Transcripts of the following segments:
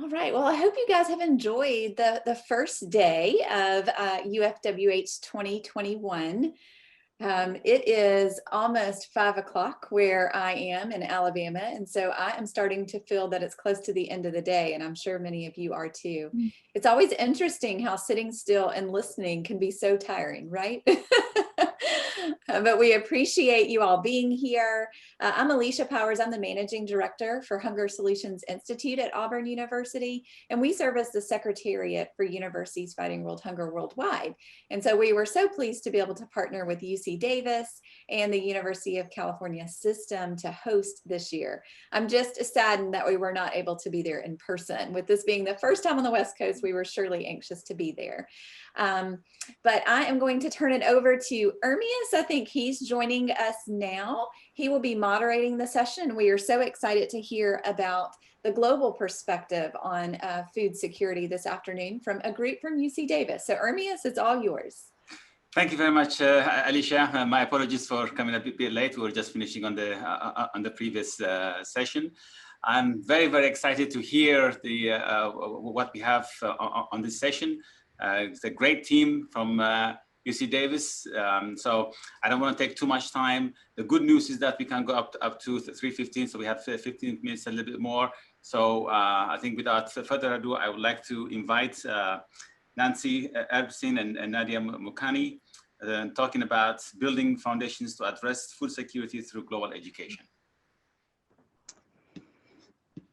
All right. Well, I hope you guys have enjoyed the first day of UFWH 2021. It is almost 5 o'clock where I am in Alabama. And so I am starting to feel that it's close to the end of the day. And I'm sure many of you are too. It's always interesting how sitting still and listening can be so tiring, right? But we appreciate you all being here. I'm Alicia Powers. I'm the Managing Director for Hunger Solutions Institute at Auburn University, and we serve as the Secretariat for Universities Fighting World Hunger Worldwide. And so we were so pleased to be able to partner with UC Davis and the University of California System to host this year. I'm just saddened that we were not able to be there in person. With this being the first time on the West Coast, we were surely anxious to be there. But I am going to turn it over to Ermias. I think he's joining us now. He will be moderating the session. We are so excited to hear about the global perspective on food security this afternoon from a group from UC Davis. So Ermias, it's all yours. Thank you very much, Alicia. My apologies for coming a bit late. We were just finishing on the previous session. I'm very, very excited to hear what we have on this session. It's a great team from UC Davis. So I don't want to take too much time. The good news is that we can go up to 3:15, so we have 15 minutes, a little bit more. So I think without further ado, I would like to invite Nancy Erbsen and Nadia Mukani talking about building foundations to address food security through global education.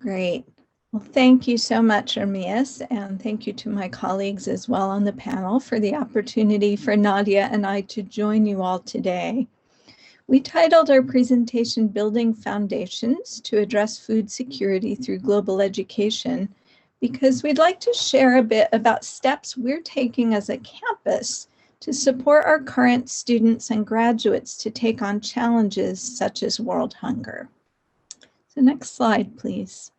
Great. Well, thank you so much, Ermias, and thank you to my colleagues as well on the panel for the opportunity for Nadia and I to join you all today. We titled our presentation, Building Foundations to Address Food Security Through Global Education, because we'd like to share a bit about steps we're taking as a campus to support our current students and graduates to take on challenges such as world hunger. So next slide, please.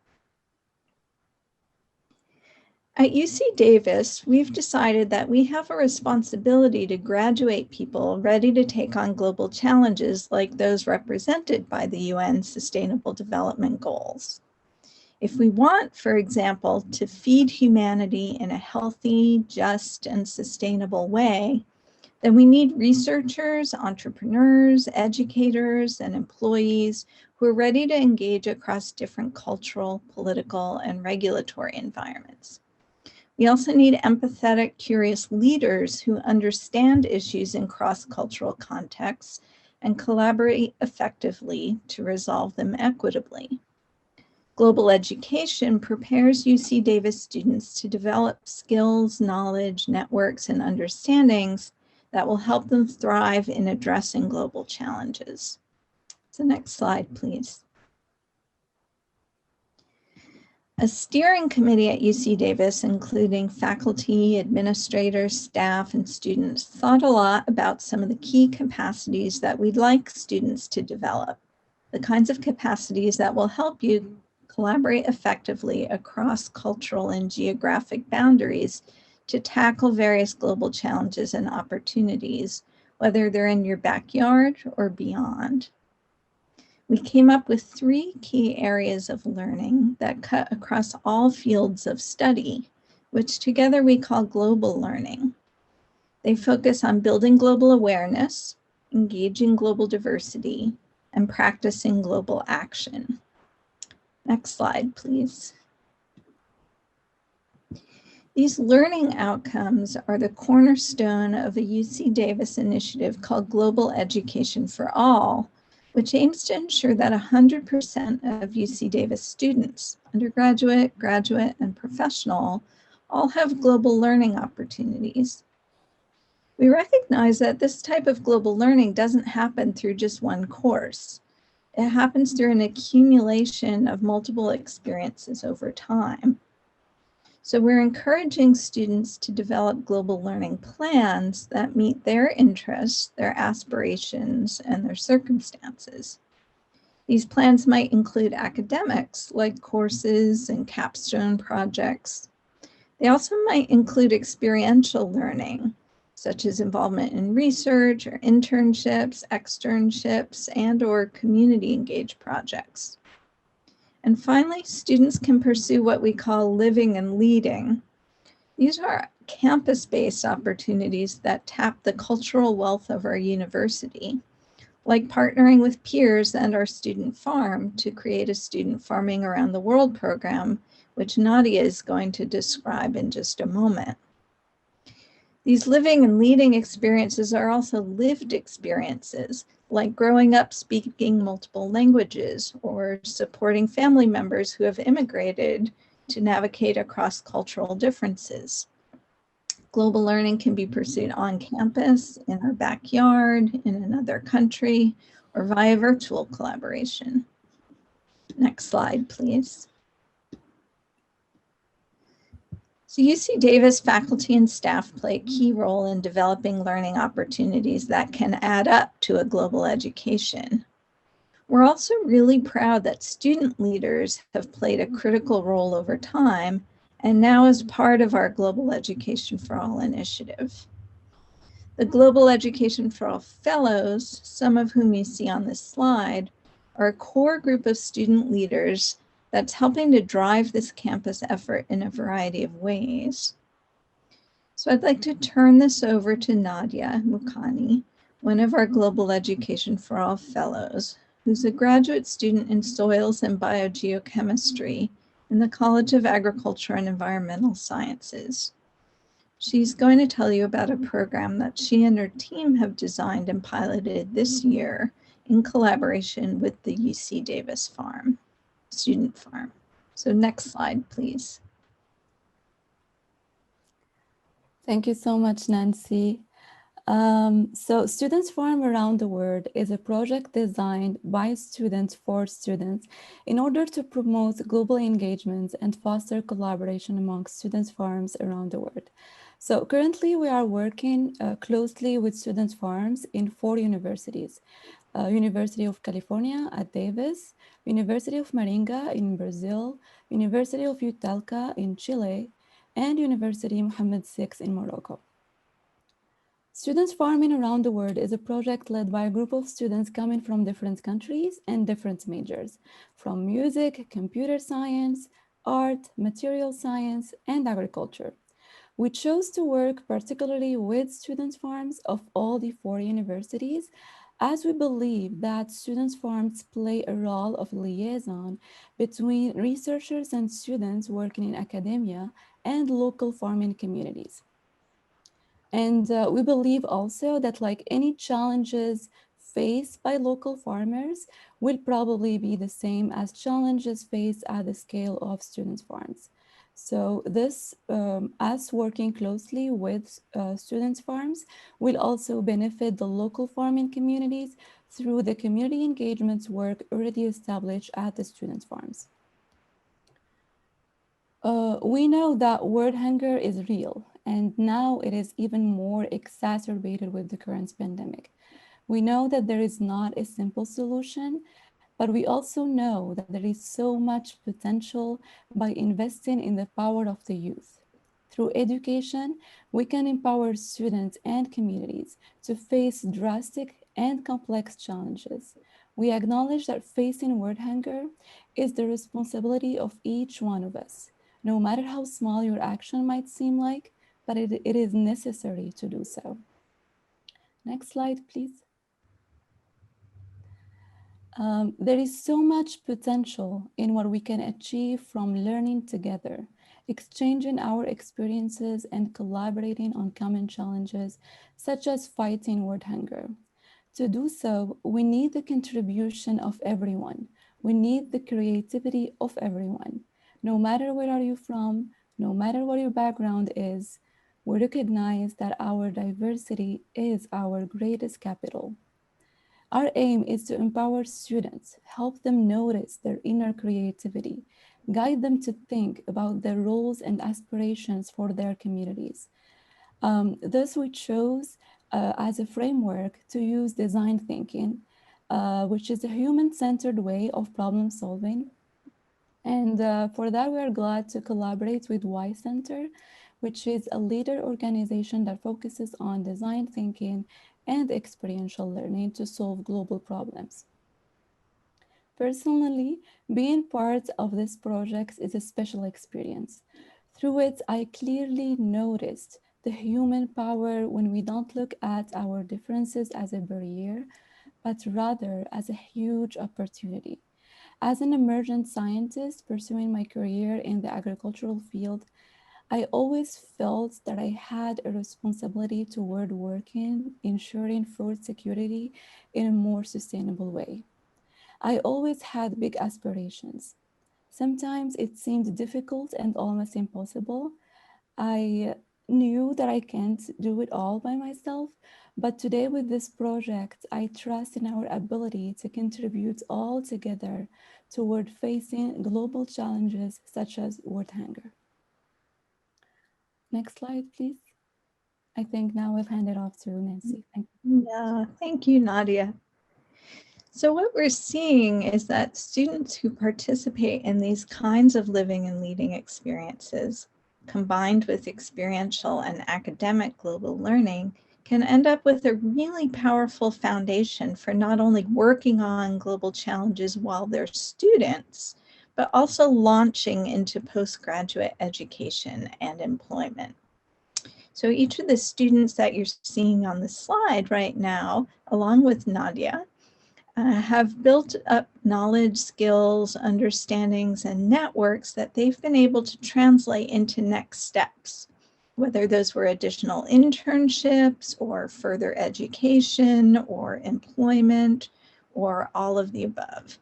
At UC Davis, we've decided that we have a responsibility to graduate people ready to take on global challenges like those represented by the UN Sustainable Development Goals. If we want, for example, to feed humanity in a healthy, just, and sustainable way, then we need researchers, entrepreneurs, educators, and employees who are ready to engage across different cultural, political, and regulatory environments. We also need empathetic, curious leaders who understand issues in cross-cultural contexts and collaborate effectively to resolve them equitably. Global education prepares UC Davis students to develop skills, knowledge, networks, and understandings that will help them thrive in addressing global challenges. So next slide, please. A steering committee at UC Davis, including faculty, administrators, staff, and students, thought a lot about some of the key capacities that we'd like students to develop, the kinds of capacities that will help you collaborate effectively across cultural and geographic boundaries to tackle various global challenges and opportunities, whether they're in your backyard or beyond. We came up with 3 key areas of learning that cut across all fields of study, which together we call global learning. They focus on building global awareness, engaging global diversity, and practicing global action. Next slide, please. These learning outcomes are the cornerstone of a UC Davis initiative called Global Education for All, which aims to ensure that 100% of UC Davis students, undergraduate, graduate, and professional, all have global learning opportunities. We recognize that this type of global learning doesn't happen through just one course. It happens through an accumulation of multiple experiences over time. So we're encouraging students to develop global learning plans that meet their interests, their aspirations, and their circumstances. These plans might include academics, like courses and capstone projects. They also might include experiential learning, such as involvement in research or internships, externships, and/or community engaged projects. And finally, students can pursue what we call living and leading. These are campus-based opportunities that tap the cultural wealth of our university, like partnering with peers and our student farm to create a student farming around the world program, which Nadia is going to describe in just a moment. These living and leading experiences are also lived experiences, like growing up speaking multiple languages or supporting family members who have immigrated to navigate across cultural differences. Global learning can be pursued on campus, in our backyard, in another country, or via virtual collaboration. Next slide, please. So UC Davis faculty and staff play a key role in developing learning opportunities that can add up to a global education. We're also really proud that student leaders have played a critical role over time and now as part of our Global Education for All initiative. The Global Education for All Fellows, some of whom you see on this slide, are a core group of student leaders that's helping to drive this campus effort in a variety of ways. So I'd like to turn this over to Nadia Mukani, one of our Global Education for All Fellows, who's a graduate student in soils and biogeochemistry in the College of Agriculture and Environmental Sciences. She's going to tell you about a program that she and her team have designed and piloted this year in collaboration with the UC Davis Farm, student farm. So next slide, please. Thank you so much, Nancy. So Students Farm Around the World is a project designed by students for students in order to promote global engagement and foster collaboration among students' farms around the world. So currently we are working closely with students' farms in 4 universities. University of California at Davis, University of Maringa in Brazil, University of Utalca in Chile, and University Mohammed VI in Morocco. Students Farming Around the World is a project led by a group of students coming from different countries and different majors, from music, computer science, art, material science, and agriculture. We chose to work particularly with students' farms of all the 4 universities, as we believe that students' farms play a role of liaison between researchers and students working in academia and local farming communities. And we believe also that like any challenges faced by local farmers will probably be the same as challenges faced at the scale of students' farms. So this, us working closely with students' farms will also benefit the local farming communities through the community engagements work already established at the students' farms. We know that world hunger is real, and now it is even more exacerbated with the current pandemic. We know that there is not a simple solution, but we also know that there is so much potential by investing in the power of the youth. Through education, we can empower students and communities to face drastic and complex challenges. We acknowledge that facing world hunger is the responsibility of each one of us, no matter how small your action might seem like, but it is necessary to do so. Next slide, please. There is so much potential in what we can achieve from learning together, exchanging our experiences and collaborating on common challenges, such as fighting world hunger. To do so, we need the contribution of everyone. We need the creativity of everyone. No matter where are you from, no matter what your background is, we recognize that our diversity is our greatest capital. Our aim is to empower students, help them notice their inner creativity, guide them to think about their roles and aspirations for their communities. Thus, we chose as a framework to use design thinking, which is a human-centered way of problem solving. And for that, we are glad to collaborate with Y Center, which is a leader organization that focuses on design thinking and experiential learning to solve global problems. Personally, being part of this project is a special experience. Through it, I clearly noticed the human power when we don't look at our differences as a barrier, but rather as a huge opportunity. As an emergent scientist pursuing my career in the agricultural field, I always felt that I had a responsibility toward working, ensuring food security in a more sustainable way. I always had big aspirations. Sometimes it seemed difficult and almost impossible. I knew that I can't do it all by myself, but today with this project, I trust in our ability to contribute all together toward facing global challenges such as world hunger. Next slide, please. I think now we'll hand it off to Nancy. Thank you. Yeah, thank you, Nadia. So what we're seeing is that students who participate in these kinds of living and leading experiences, combined with experiential and academic global learning, can end up with a really powerful foundation for not only working on global challenges while they're students, but also launching into postgraduate education and employment. So each of the students that you're seeing on the slide right now, along with Nadia, have built up knowledge, skills, understandings, and networks that they've been able to translate into next steps, whether those were additional internships or further education or employment or all of the above.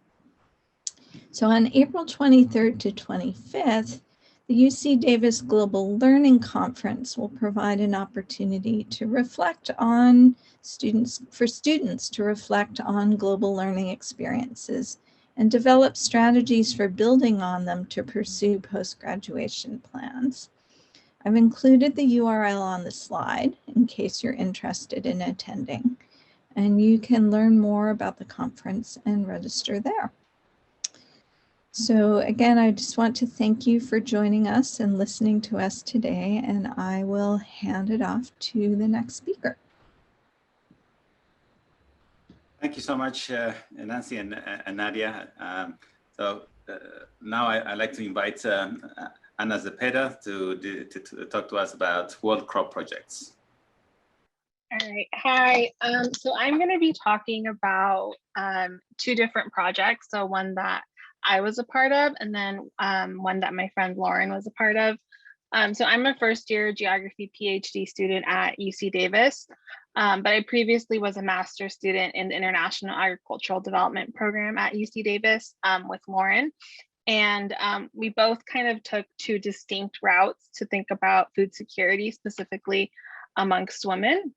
So on April 23rd to 25th, the UC Davis Global Learning Conference will provide an opportunity to reflect on students to reflect on global learning experiences and develop strategies for building on them to pursue post-graduation plans. I've included the URL on the slide in case you're interested in attending, and you can learn more about the conference and register there. So again, I just want to thank you for joining us and listening to us today, and I will hand it off to the next speaker. Thank you so much, Nancy and Nadia. Now I'd like to invite Anna Zepeda to talk to us about World Crop Projects. All right, hi. So I'm going to be talking about two different projects. So one that I was a part of, and then one that my friend Lauren was a part of. So I'm a first year geography PhD student at UC Davis, but I previously was a master's student in the International Agricultural Development Program at UC Davis with Lauren. And we both kind of took two distinct routes to think about food security, specifically amongst women.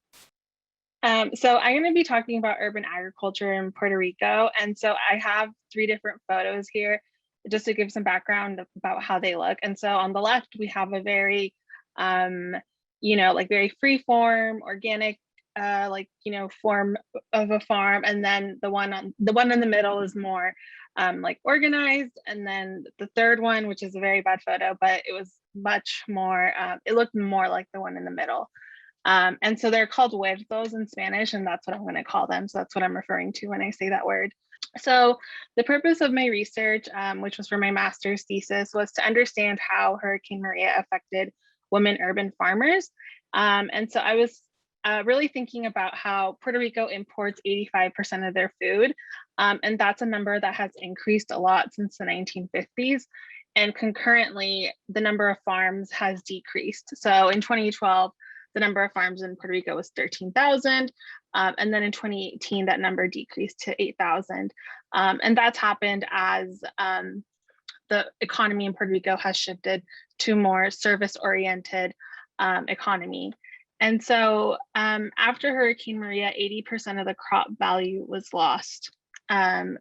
So I'm going to be talking about urban agriculture in Puerto Rico. And so I have three different photos here just to give some background about how they look. And so on the left, we have a very, very free form, organic, form of a farm. And then the one in the middle is more organized. And then the third one, which is a very bad photo, but it was much more, it looked more like the one in the middle. And so they're called huertos in Spanish, and that's what I'm going to call them. So that's what I'm referring to when I say that word. So the purpose of my research, which was for my master's thesis, was to understand how Hurricane Maria affected women urban farmers. And so I was really thinking about how Puerto Rico imports 85% of their food. And that's a number that has increased a lot since the 1950s. And concurrently, the number of farms has decreased. So in 2012, the number of farms in Puerto Rico was 13,000. And then in 2018, that number decreased to 8,000. And that's happened as the economy in Puerto Rico has shifted to more service-oriented economy. And so after Hurricane Maria, 80% of the crop value was lost.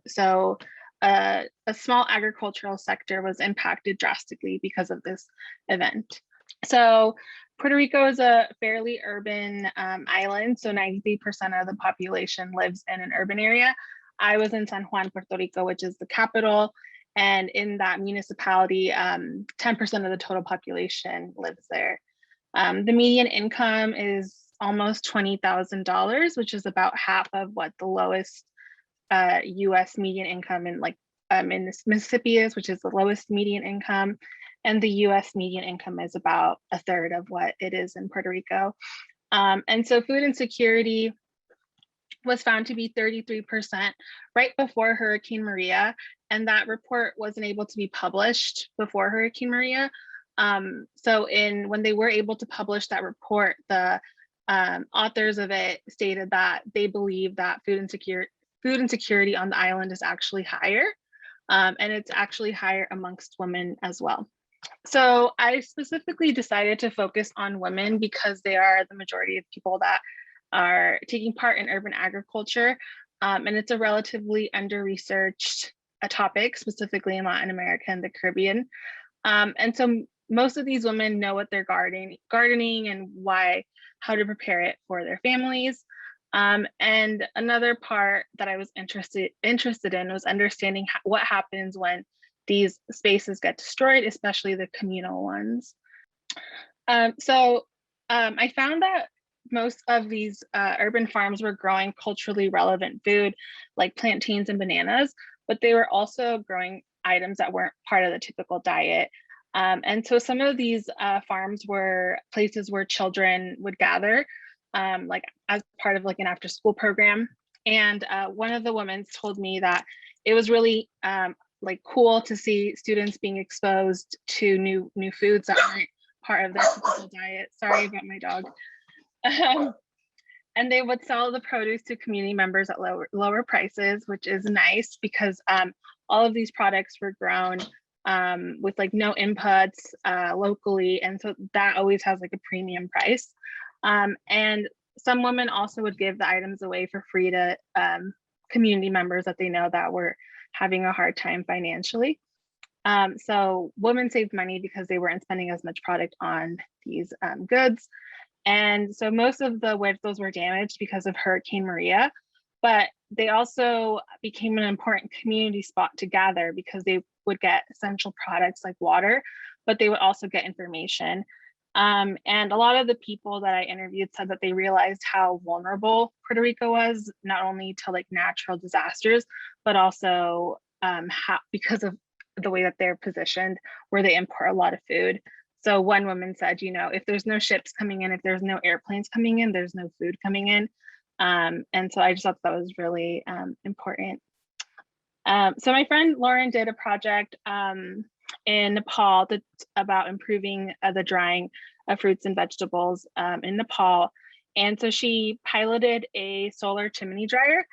So a small agricultural sector was impacted drastically because of this event. So Puerto Rico is a fairly urban island, so 90% of the population lives in an urban area. I was in San Juan, Puerto Rico, which is the capital, and in that municipality, 10% of the total population lives there. The median income is almost $20,000, which is about half of what the lowest US median income in like in Mississippi is, which is the lowest median income, and the US median income is about a third of what it is in Puerto Rico. And so food insecurity was found to be 33% right before Hurricane Maria, and that report wasn't able to be published before Hurricane Maria. So when they were able to publish that report, the authors of it stated that they believe that food insecurity on the island is actually higher, and it's actually higher amongst women as well. So I specifically decided to focus on women because they are the majority of people that are taking part in urban agriculture, and it's a relatively under-researched topic, specifically in Latin America and the Caribbean. And so most of these women know what they're gardening and how to prepare it for their families. And another part that I was interested in was understanding what happens when these spaces get destroyed, especially the communal ones. So I found that most of these urban farms were growing culturally relevant food like plantains and bananas, but they were also growing items that weren't part of the typical diet. And so some of these farms were places where children would gather, like as part of like an after school program. And one of the women told me that it was really like cool to see students being exposed to new foods that aren't part of their typical diet. Sorry about my dog. And they would sell the produce to community members at lower prices, which is nice because all of these products were grown with like no inputs locally, and so that always has like a premium price. And some women also would give the items away for free to community members that they know that were having a hard time financially. So women saved money because they weren't spending as much product on these goods. And so most of the huertos were damaged because of Hurricane Maria, but they also became an important community spot to gather because they would get essential products like water, but they would also get information. And a lot of the people that I interviewed said that they realized how vulnerable Puerto Rico was, not only to like natural disasters, but also because of the way that they're positioned, where they import a lot of food. So one woman said, you know, if there's no ships coming in, if there's no airplanes coming in, there's no food coming in. And so I just thought that was really important. So my friend Lauren did a project in Nepal that's about improving the drying of fruits and vegetables in Nepal. And so she piloted a solar chimney dryer.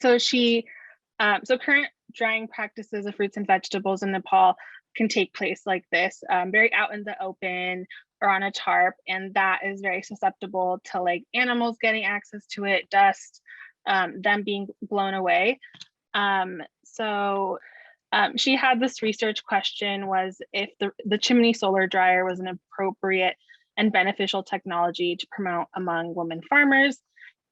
So so current drying practices of fruits and vegetables in Nepal can take place like this, very out in the open or on a tarp, and that is very susceptible to like animals getting access to it, dust, them being blown away. So she had this research question, was if the chimney solar dryer was an appropriate and beneficial technology to promote among women farmers.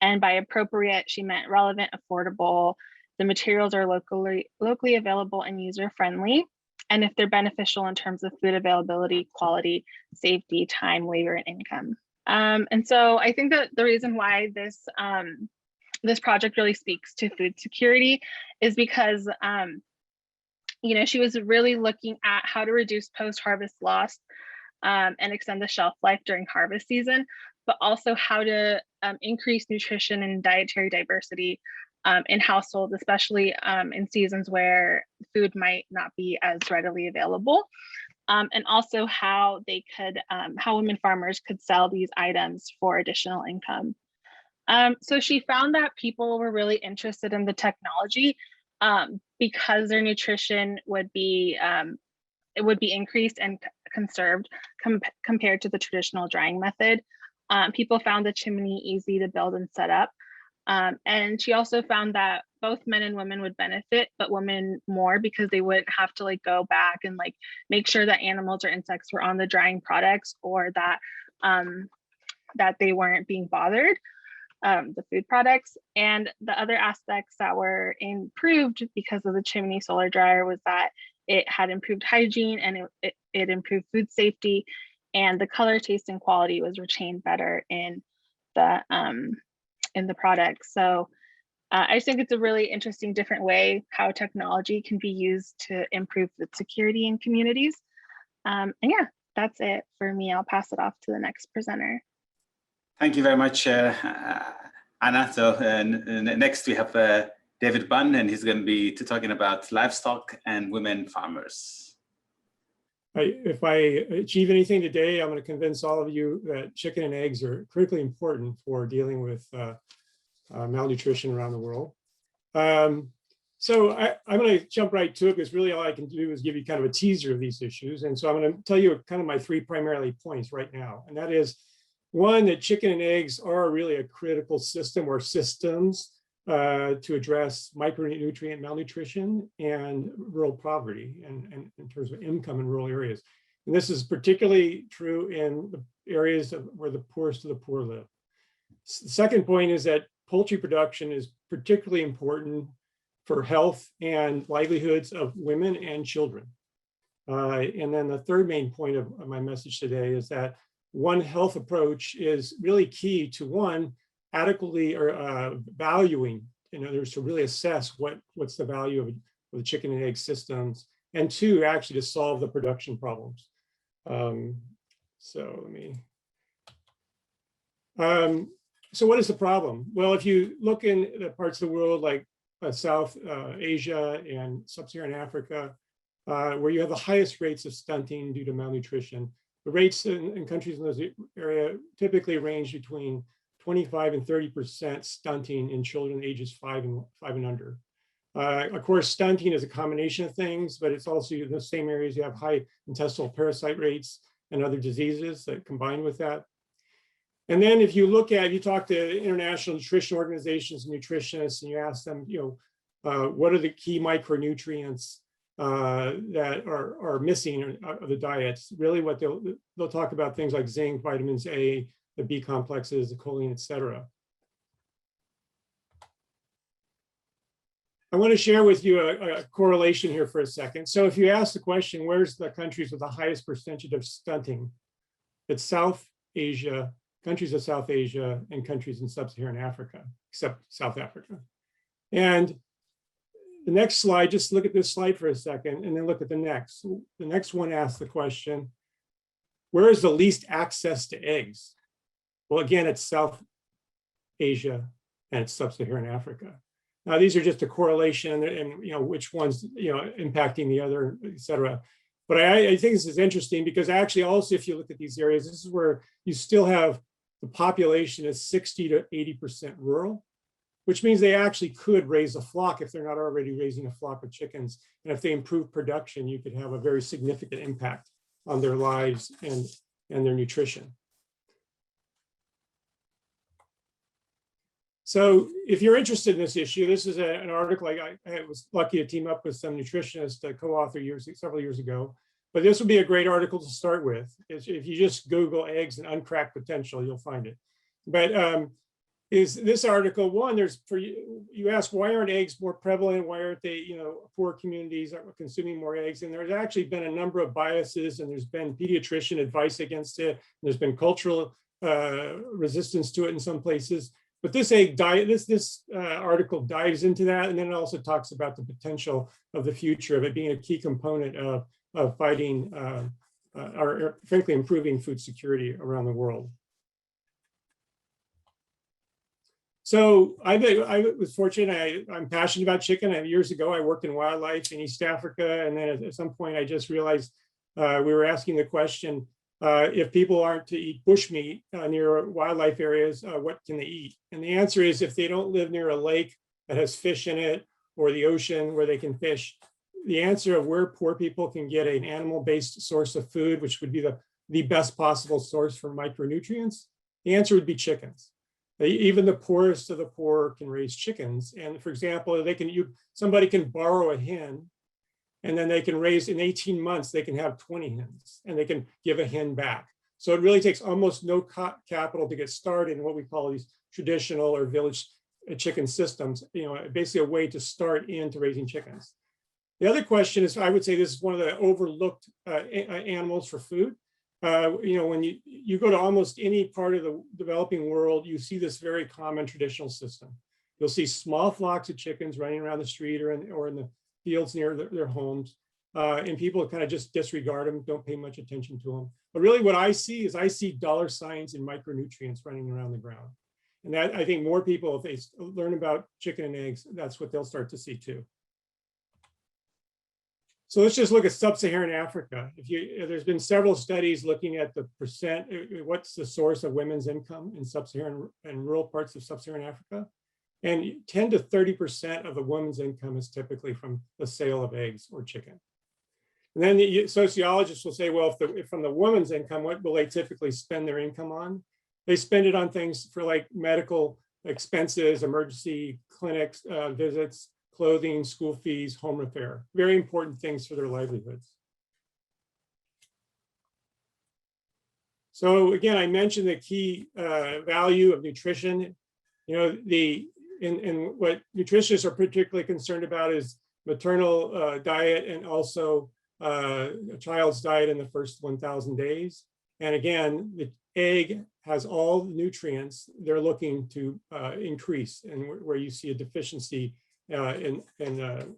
And by appropriate, she meant relevant, affordable, the materials are locally available and user-friendly, and if they're beneficial in terms of food availability, quality, safety, time, labor, and income. And so I think that the reason why this project really speaks to food security is because you know, she was really looking at how to reduce post-harvest loss and extend the shelf life during harvest season, but also how to increase nutrition and dietary diversity in households, especially in seasons where food might not be as readily available, and also how how women farmers could sell these items for additional income. So she found that people were really interested in the technology because their nutrition would be increased and conserved compared to the traditional drying method. People found the chimney easy to build and set up. And she also found that both men and women would benefit, but women more because they wouldn't have to like go back and like make sure that animals or insects were on the drying products, or that that they weren't being bothered, the food products. And the other aspects that were improved because of the chimney solar dryer was that it had improved hygiene and it improved food safety, and the color, taste, and quality was retained better in the product. So I just think it's a really interesting, different way how technology can be used to improve food security in communities. And yeah, that's it for me. I'll pass it off to the next presenter. Thank you very much, Anna. So next we have David Bunn, and he's going to be talking about livestock and women farmers. If I achieve anything today, I'm going to convince all of you that chicken and eggs are critically important for dealing with malnutrition around the world. So I'm going to jump right to it, because really all I can do is give you kind of a teaser of these issues. And so I'm going to tell you kind of my three primarily points right now. And that is, one, that chicken and eggs are really a critical system or systems to address micronutrient malnutrition and rural poverty, and in terms of income in rural areas. And this is particularly true in the areas where the poorest of the poor live. The second point is that poultry production is particularly important for health and livelihoods of women and children. And then the third main point of my message today is that One Health approach is really key to, one, adequately or valuing, in other words, to really assess what's the value of the chicken and egg systems, and two, actually to solve the production problems. So what is the problem? Well, if you look in the parts of the world like South Asia and Sub-Saharan Africa, where you have the highest rates of stunting due to malnutrition, the rates in countries in those areas typically range between 25 and 30% stunting in children ages 5 and under. Of course, stunting is a combination of things, but it's also in the same areas you have high intestinal parasite rates and other diseases that combine with that. And then if you talk to international nutrition organizations and nutritionists, and you ask them, what are the key micronutrients that are missing of the diets? Really, what they'll talk about things like zinc, vitamins A, the B complexes, the choline, et cetera. I want to share with you a correlation here for a second. So if you ask the question, where's the countries with the highest percentage of stunting? It's South Asia, countries of South Asia, and countries in Sub-Saharan Africa, except South Africa. And the next slide, just look at this slide for a second, and then look at the next. The next one asks the question, where is the least access to eggs? Well, again, it's South Asia and it's Sub-Saharan Africa. Now, these are just a correlation and which one's impacting the other, et cetera. But I think this is interesting because actually also, if you look at these areas, this is where you still have the population is 60 to 80% rural, which means they actually could raise a flock if they're not already raising a flock of chickens. And if they improve production, you could have a very significant impact on their lives and their nutrition. So if you're interested in this issue, this is an article I was lucky to team up with some nutritionists to co-author several years ago. But this would be a great article to start with. If you just Google eggs and uncracked potential, you'll find it. But is this article, one, you ask, why aren't eggs more prevalent? Why aren't they, poor communities are consuming more eggs? And there's actually been a number of biases, and there's been pediatrician advice against it. There's been cultural resistance to it in some places. But this article dives into that, and then it also talks about the potential of the future of it being a key component of fighting or frankly improving food security around the world. So I was fortunate. I'm passionate about chicken. Years ago, I worked in wildlife in East Africa, and then at some point, I just realized we were asking the question: if people aren't to eat bushmeat near wildlife areas, what can they eat? And the answer is, if they don't live near a lake that has fish in it, or the ocean where they can fish, the answer of where poor people can get an animal-based source of food, which would be the best possible source for micronutrients, the answer would be chickens. Even the poorest of the poor can raise chickens. And for example, somebody can borrow a hen, and then they can raise, in 18 months, they can have 20 hens, and they can give a hen back. So it really takes almost no capital to get started in what we call these traditional or village chicken systems, basically a way to start into raising chickens. The other question is, I would say this is one of the overlooked animals for food. When you go to almost any part of the developing world, you see this very common traditional system. You'll see small flocks of chickens running around the street or in the fields near their homes. And people kind of just disregard them, don't pay much attention to them. But really what I see is I see dollar signs and micronutrients running around the ground. And that, I think more people, if they learn about chicken and eggs, that's what they'll start to see too. So let's just look at sub-Saharan Africa. There's been several studies looking at the percent, what's the source of women's income in sub-Saharan and rural parts of sub-Saharan Africa. And 10 to 30% of the woman's income is typically from the sale of eggs or chicken. And then the sociologists will say, well, if from the woman's income, what will they typically spend their income on? They spend it on things for like medical expenses, emergency clinics, visits, clothing, school fees, home repair, very important things for their livelihoods. So again, I mentioned the key value of nutrition. You know, and what nutritionists are particularly concerned about is maternal diet and also a child's diet in the first 1,000 days. And again, the egg has all the nutrients they're looking to increase, and where you see a deficiency in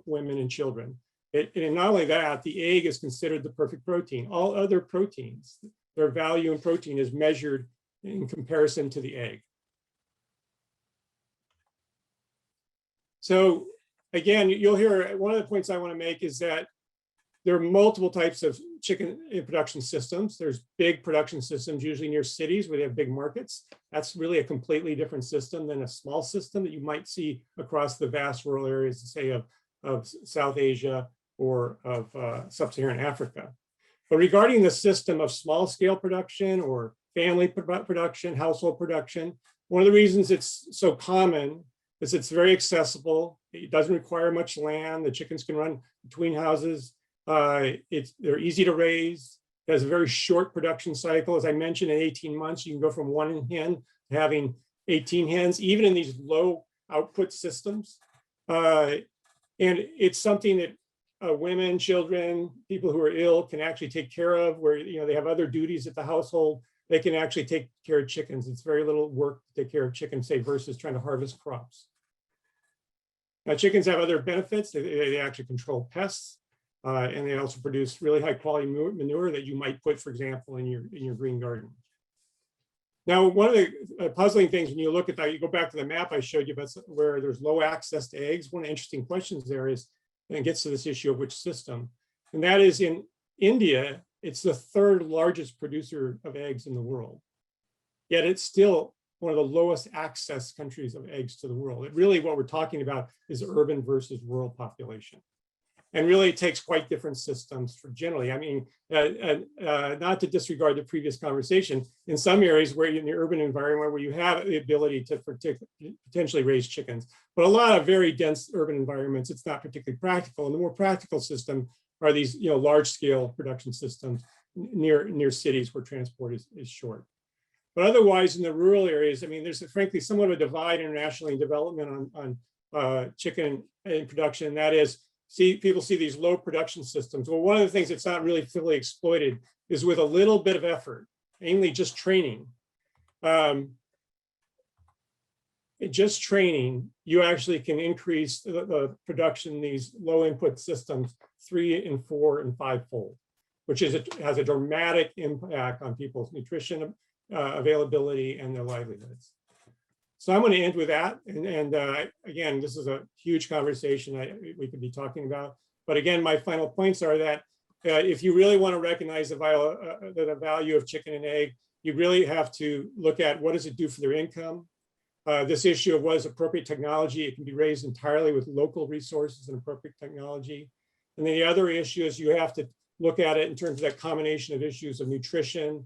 women and children. And not only that, the egg is considered the perfect protein. All other proteins, their value in protein is measured in comparison to the egg. So again, you'll hear, one of the points I want to make is that there are multiple types of chicken production systems. There's big production systems, usually near cities where they have big markets. That's really a completely different system than a small system that you might see across the vast rural areas, say of South Asia or of sub-Saharan Africa. But regarding the system of small scale production or family production, household production, one of the reasons it's so common is it's very accessible. It doesn't require much land. The chickens can run between houses. They're easy to raise. It has a very short production cycle. As I mentioned, in 18 months, you can go from one hen to having 18 hens, even in these low output systems. And it's something that women, children, people who are ill can actually take care of, where they have other duties at the household. They can actually take care of chickens. It's very little work to take care of chickens, say, versus trying to harvest crops. Now, chickens have other benefits. They actually control pests. And they also produce really high quality manure that you might put, for example, in your green garden. Now, one of the puzzling things when you look at that, you go back to the map I showed you about where there's low access to eggs. One of the interesting questions there is, and it gets to this issue of which system, and that is in India, it's the third largest producer of eggs in the world. Yet it's still one of the lowest access countries of eggs to the world. Really what we're talking about is urban versus rural population. And really it takes quite different systems for generally. I mean, not to disregard the previous conversation, in some areas where in the urban environment where you have the ability to potentially raise chickens, but a lot of very dense urban environments, it's not particularly practical. And the more practical system are these large scale production systems near cities where transport is short. But otherwise in the rural areas, I mean, there's frankly somewhat of a divide internationally in development on chicken and production, and that is, people see these low production systems. Well, one of the things that's not really fully exploited is with a little bit of effort, mainly just training. Just training, you actually can increase the production in these low input systems 3 and 4 and 5-fold, which has a dramatic impact on people's nutrition availability and their livelihoods. So I'm going to end with that. And again, this is a huge conversation we could be talking about. But again, my final points are that if you really want to recognize the value of chicken and egg, you really have to look at what does it do for their income. This issue of what is appropriate technology, it can be raised entirely with local resources and appropriate technology. And then the other issue is you have to look at it in terms of that combination of issues of nutrition,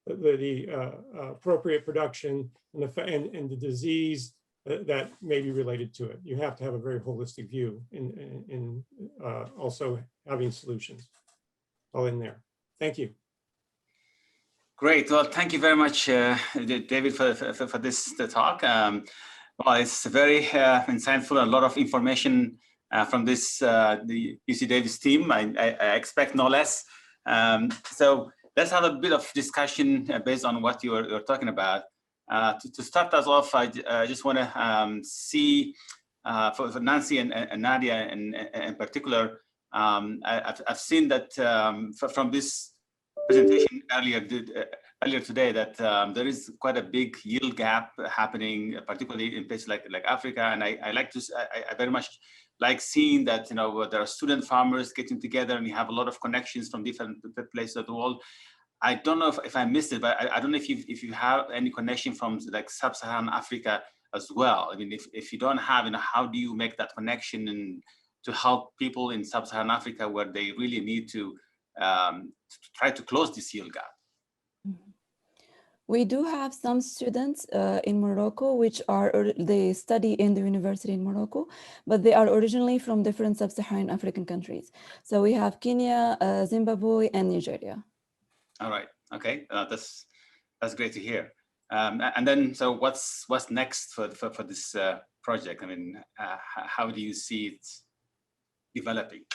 the appropriate production, and the disease that may be related to it. You have to have a very holistic view in also having solutions all in there. Thank you. Great. Well, thank you very much, David, for this talk. Well, it's very insightful, a lot of information from this the UC Davis team. I expect no less. So let's have a bit of discussion based on what you're talking about. To start us off, I just want to see for Nancy and Nadia in particular, I've seen that from this presentation earlier today that there is quite a big yield gap happening, particularly in places like Africa. And I very much like seeing that, you know, there are student farmers getting together and you have a lot of connections from different places of the world. I don't know if I missed it, but I don't know if you have any connection from like sub-Saharan Africa as well. I mean, if you don't have, you know, how do you make that connection and to help people in sub-Saharan Africa where they really need to try to close this yield gap? We do have some students in Morocco, which they study in the university in Morocco, but they are originally from different sub-Saharan African countries. So we have Kenya, Zimbabwe, and Nigeria. All right. Okay. That's great to hear. And then, so what's next for this project? I mean, how do you see it developing?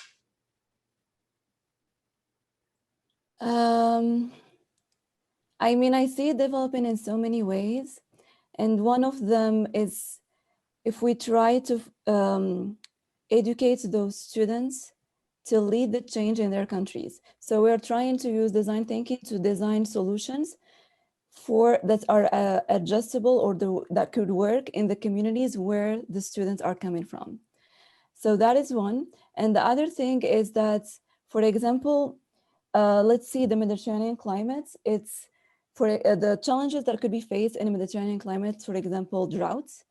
I mean, I see it developing in so many ways. And one of them is if we try to educate those students to lead the change in their countries. So we're trying to use design thinking to design solutions that are adjustable or that could work in the communities where the students are coming from. So that is one. And the other thing is that, for example, let's see the Mediterranean climates. It's for the challenges that could be faced in Mediterranean climates, for example, droughts.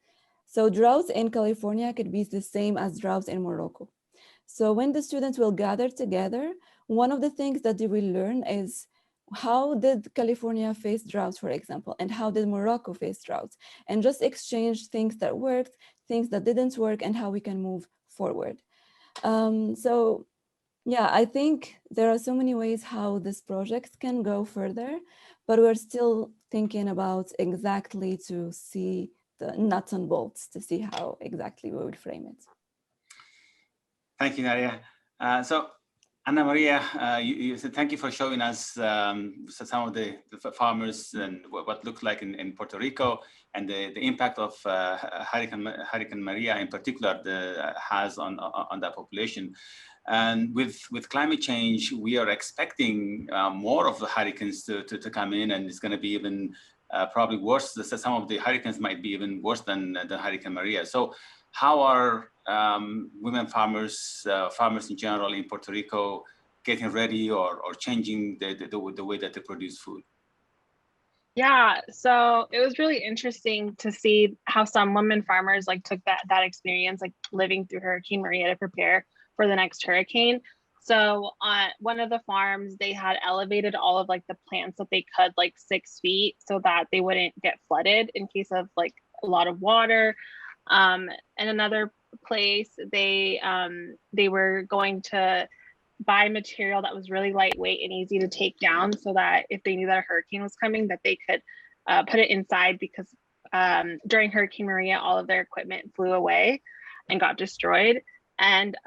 So droughts in California could be the same as droughts in Morocco. So when the students will gather together, one of the things that they will learn is how did California face droughts, for example, and how did Morocco face droughts, and just exchange things that worked, things that didn't work, and how we can move forward. So yeah, I think there are so many ways how this project can go further, but we're still thinking about exactly to see the nuts and bolts to see how exactly we would frame it. Thank you, Nadia. So, Ana Maria, you said thank you for showing us some of the farmers and what looks like in Puerto Rico and the impact of Hurricane Maria in particular has on that population. And with climate change, we are expecting more of the hurricanes to come in, and it's going to be even probably worse. Some of the hurricanes might be even worse than Hurricane Maria. So how are women farmers, farmers in general in Puerto Rico getting ready or changing the way that they produce food? Yeah, so it was really interesting to see how some women farmers like took that experience, like living through Hurricane Maria to prepare for the next hurricane. So on one of the farms, they had elevated all of like the plants that they could like 6 feet so that they wouldn't get flooded in case of like a lot of water. And another place, they were going to buy material that was really lightweight and easy to take down so that if they knew that a hurricane was coming, that they could put it inside, because during Hurricane Maria, all of their equipment flew away and got destroyed. And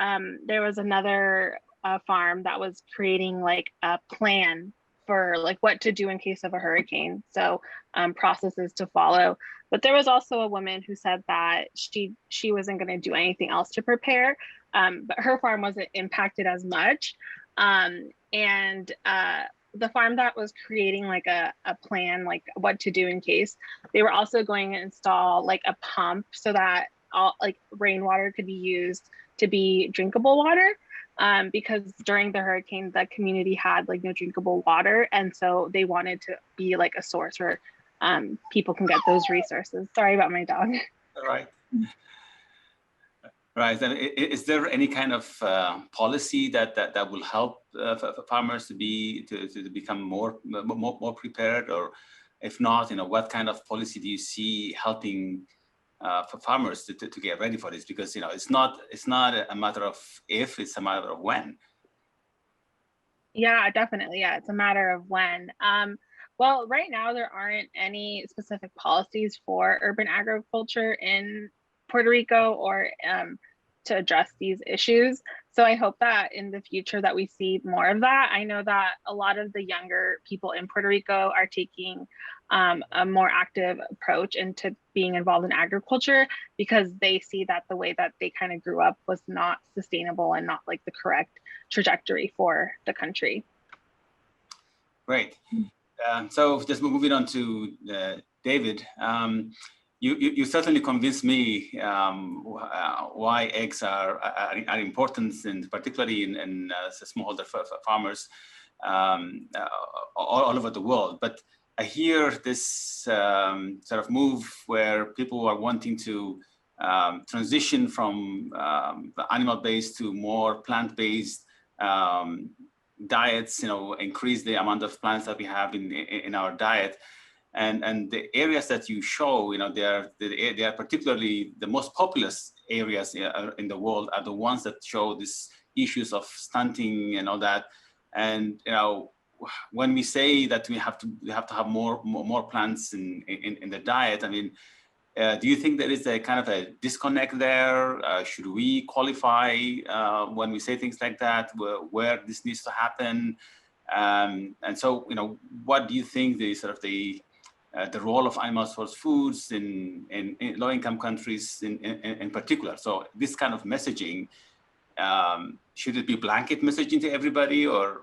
there was another farm that was creating like a plan for like what to do in case of a hurricane. So processes to follow. But there was also a woman who said that she wasn't going to do anything else to prepare, but her farm wasn't impacted as much. And the farm that was creating like a plan, like what to do in case, they were also going to install like a pump so that all like rainwater could be used to be drinkable water. Because during the hurricane, the community had like no drinkable water. And so they wanted to be like a source where people can get those resources. Sorry about my dog. Right. Right. Is there any kind of policy that will help farmers to become more prepared, or if not, what kind of policy do you see helping for farmers to get ready for this? Because it's not a matter of if, it's a matter of when. Yeah, definitely. Yeah, it's a matter of when. Well, right now there aren't any specific policies for urban agriculture in Puerto Rico or to address these issues. So I hope that in the future that we see more of that. I know that a lot of the younger people in Puerto Rico are taking a more active approach into being involved in agriculture because they see that the way that they kind of grew up was not sustainable and not like the correct trajectory for the country. Great. So just moving on to David. You certainly convinced me why eggs are important, and particularly in smallholder farmers all over the world. But I hear this sort of move where people are wanting to transition from animal-based to more plant-based diets. Increase the amount of plants that we have in our diet. And the areas that you show, they are particularly the most populous areas in the world are the ones that show these issues of stunting and all that. And when we say that we have to have more plants in the diet, I mean, do you think there is a kind of a disconnect there? Should we qualify when we say things like that, where this needs to happen? And so, what do you think the role of animal source foods in low-income countries in particular? So this kind of messaging, should it be blanket messaging to everybody, or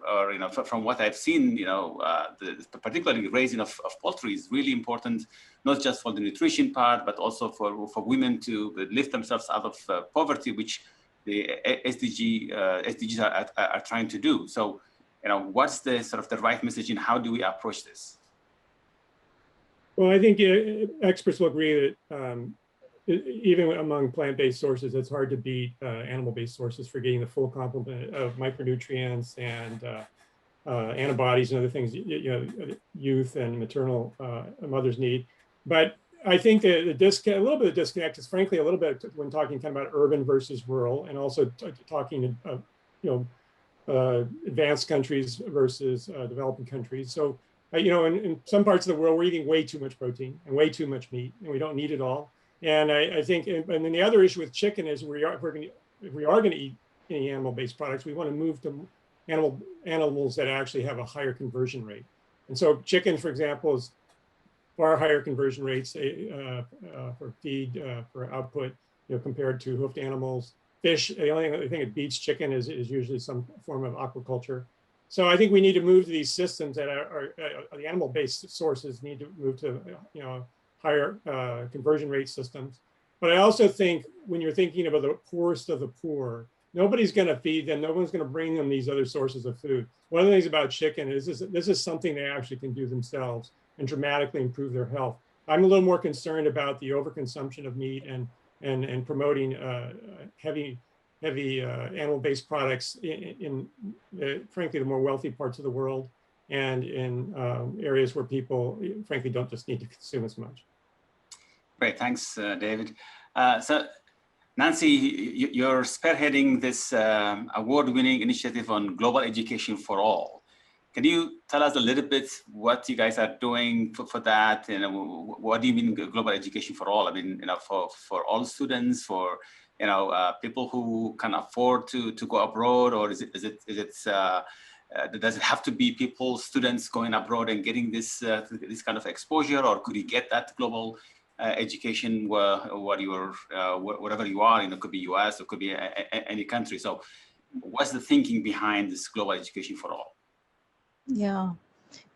from what I've seen, particularly raising of poultry is really important, not just for the nutrition part, but also for women to lift themselves out of poverty, which the SDGs are trying to do. So, what's the sort of the right messaging? How do we approach this? Well, I think experts will agree that even among plant-based sources, it's hard to beat animal-based sources for getting the full complement of micronutrients and antibodies and other things youth and maternal mothers need. But I think a little bit of disconnect is frankly a little bit when talking kind of about urban versus rural, and also talking advanced countries versus developing countries. So in some parts of the world, we're eating way too much protein and way too much meat, and we don't need it all. And I think, and then the other issue with chicken is if we are going to eat any animal-based products, we want to move to animals that actually have a higher conversion rate. And so chicken, for example, is far higher conversion rates for feed, for output, compared to hoofed animals. Fish, the only thing that beats chicken is usually some form of aquaculture. So I think we need to move to these systems that are the animal-based sources need to move to higher conversion rate systems. But I also think when you're thinking about the poorest of the poor, nobody's going to feed them. No one's going to bring them these other sources of food. One of the things about chicken is this is something they actually can do themselves and dramatically improve their health. I'm a little more concerned about the overconsumption of meat and promoting heavy animal-based products in frankly, the more wealthy parts of the world and in areas where people, frankly, don't just need to consume as much. Great, thanks, David. So, Nancy, you're spearheading this award-winning initiative on global education for all. Can you tell us a little bit what you guys are doing for that? And what do you mean global education for all? I mean, for all students, for people who can afford to go abroad, or does it have to be students going abroad and getting this kind of exposure, or could you get that global education wherever you are? It could be US, it could be any country. So, what's the thinking behind this global education for all? Yeah,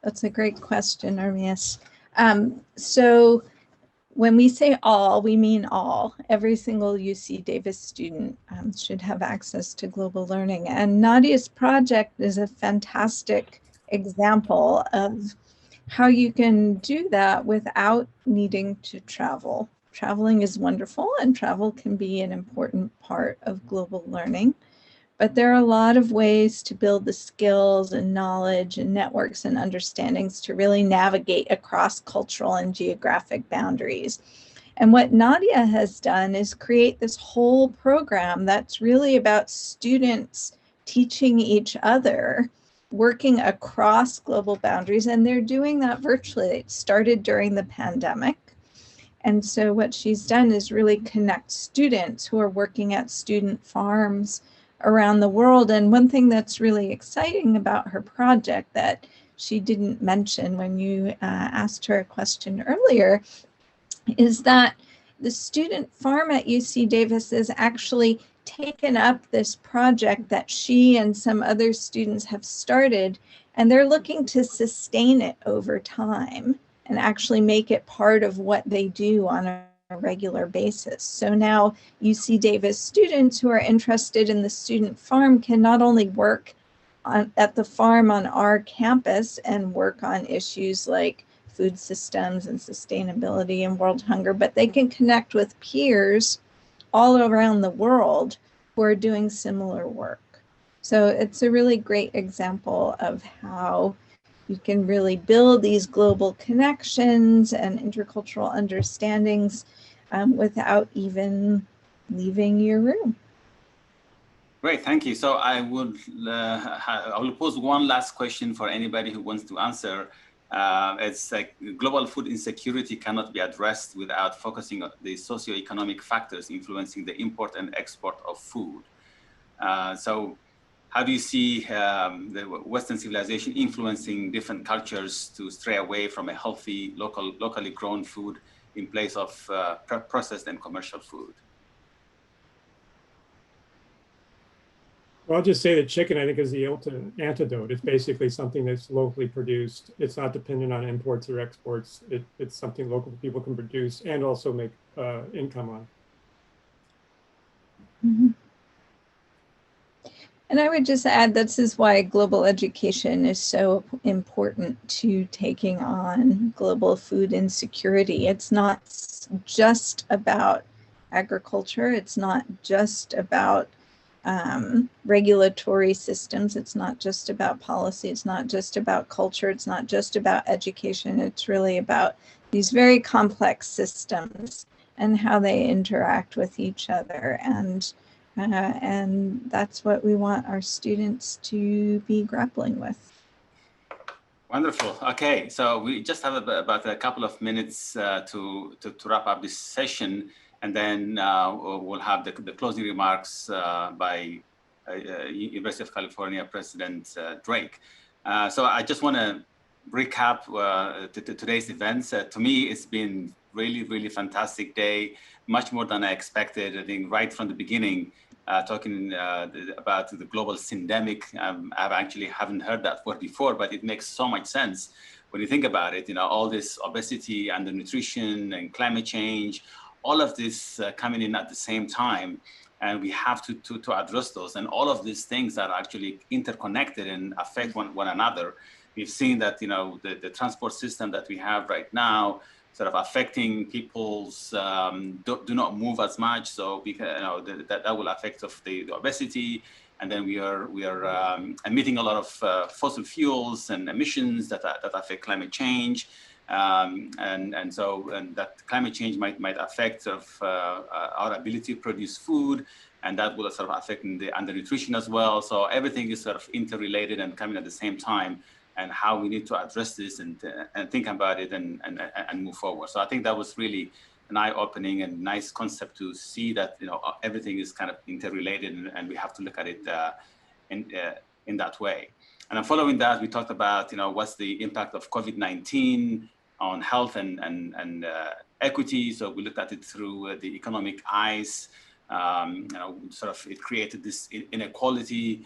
that's a great question, Ermias. So when we say all, we mean all. Every single UC Davis student should have access to global learning. And Nadia's project is a fantastic example of how you can do that without needing to travel. Traveling is wonderful, and travel can be an important part of global learning. But there are a lot of ways to build the skills and knowledge and networks and understandings to really navigate across cultural and geographic boundaries. And what Nadia has done is create this whole program that's really about students teaching each other, working across global boundaries, and they're doing that virtually. It started during the pandemic. And so what she's done is really connect students who are working at student farms around the world. And one thing that's really exciting about her project that she didn't mention when you asked her a question earlier is that the student farm at UC Davis has actually taken up this project that she and some other students have started, and they're looking to sustain it over time and actually make it part of what they do on a regular basis. So now UC Davis students who are interested in the student farm can not only work at the farm on our campus and work on issues like food systems and sustainability and world hunger, but they can connect with peers all around the world who are doing similar work. So it's a really great example of how you can really build these global connections and intercultural understandings without even leaving your room. Great, thank you. So I will pose one last question for anybody who wants to answer. It's like global food insecurity cannot be addressed without focusing on the socioeconomic factors influencing the import and export of food. So how do you see the Western civilization influencing different cultures to stray away from a healthy, locally grown food in place of processed and commercial food? Well, I'll just say that chicken, I think, is the ultimate antidote. It's basically something that's locally produced. It's not dependent on imports or exports. It's something local people can produce and also make income on. Mm-hmm. And I would just add, this is why global education is so important to taking on global food insecurity. It's not just about agriculture. It's not just about regulatory systems. It's not just about policy. It's not just about culture. It's not just about education. It's really about these very complex systems and how they interact with each other. And that's what we want our students to be grappling with. Wonderful. Okay, so we just have about a couple of minutes to wrap up this session, and then we'll have the closing remarks by University of California President Drake. So I just want to recap today's events. To me, it's been really, really fantastic day, much more than I expected. I think right from the beginning, talking about the global syndemic. I actually haven't heard that word before, but it makes so much sense when you think about it. You know, all this obesity, undernutrition, and climate change, all of this coming in at the same time, and we have to address those. And all of these things are actually interconnected and affect one another. We've seen that, you know, the transport system that we have right now sort of affecting people's do not move as much, so because, you know, that will affect of the obesity, and then we are emitting a lot of fossil fuels and emissions that affect climate change, and that climate change might affect sort of our ability to produce food, and that will sort of affect the undernutrition as well. So everything is sort of interrelated and coming at the same time, and how we need to address this and think about it and move forward. So I think that was really an eye-opening and nice concept to see that, you know, everything is kind of interrelated, and we have to look at it in that way. And then following that, we talked about, you know, what's the impact of COVID-19 on health and equity. So we looked at it through the economic eyes. You know, sort of it created this inequality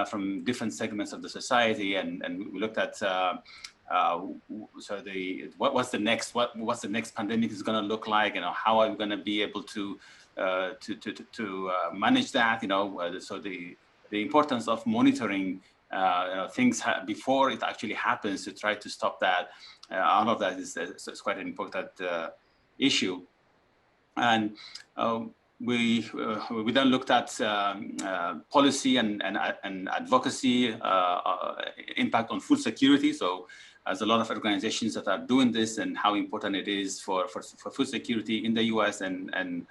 from different segments of the society, and we looked at what's the next pandemic is going to look like, you know, how are we going to be able to manage that, you know, so the importance of monitoring you know, things before it actually happens to try to stop that. All of that is quite an important issue, and we then looked at policy and advocacy impact on food security. So there's a lot of organizations that are doing this, and how important it is for food security in the US and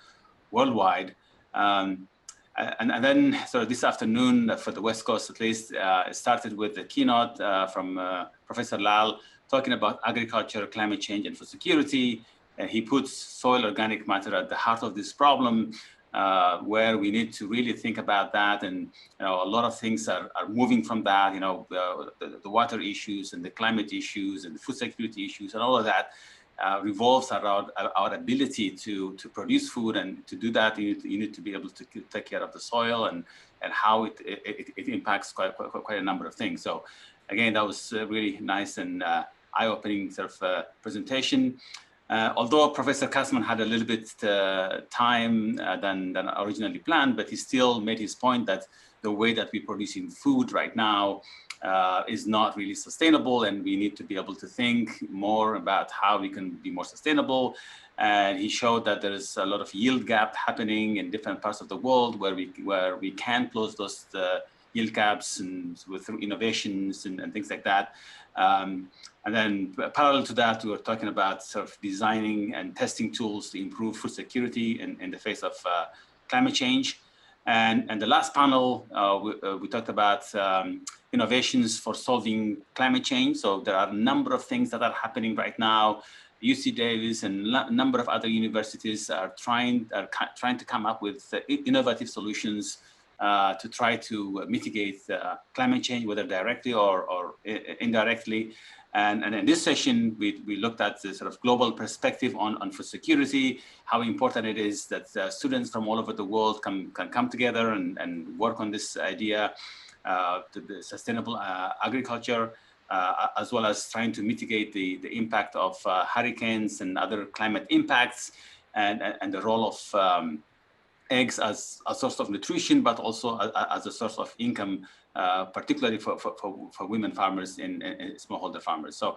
worldwide. And then, so this afternoon, for the West Coast at least, it started with the keynote from Professor Lal talking about agriculture, climate change, and food security. He puts soil organic matter at the heart of this problem. where we need to really think about that. And a lot of things are moving from that, the water issues and the climate issues and the food security issues and all of that revolves around our ability to produce food. And to do that, you need to be able to take care of the soil and how it impacts quite a number of things. So again, that was really nice and eye-opening sort of presentation. Although Professor Kasman had a little bit time than originally planned, but he still made his point that the way that we're producing food right now is not really sustainable, and we need to be able to think more about how we can be more sustainable. And he showed that there is a lot of yield gap happening in different parts of the world where we can close those yield gaps and through innovations and things like that. And then parallel to that, we were talking about sort of designing and testing tools to improve food security in the face of climate change. And the last panel, we talked about innovations for solving climate change. So there are a number of things that are happening right now. UC Davis and a number of other universities are trying to come up with innovative solutions to try to mitigate climate change, whether directly or indirectly. And in this session, we looked at the sort of global perspective on food security, how important it is that students from all over the world can come together and work on this idea, the sustainable agriculture, as well as trying to mitigate the impact of hurricanes and other climate impacts, and the role of eggs as a source of nutrition, but also as a source of income, particularly for women farmers and smallholder farmers. So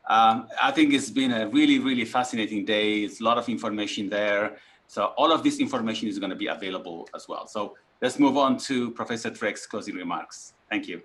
I think it's been a really, really fascinating day. It's a lot of information there. So all of this information is going to be available as well. So let's move on to Professor Treck's closing remarks. Thank you.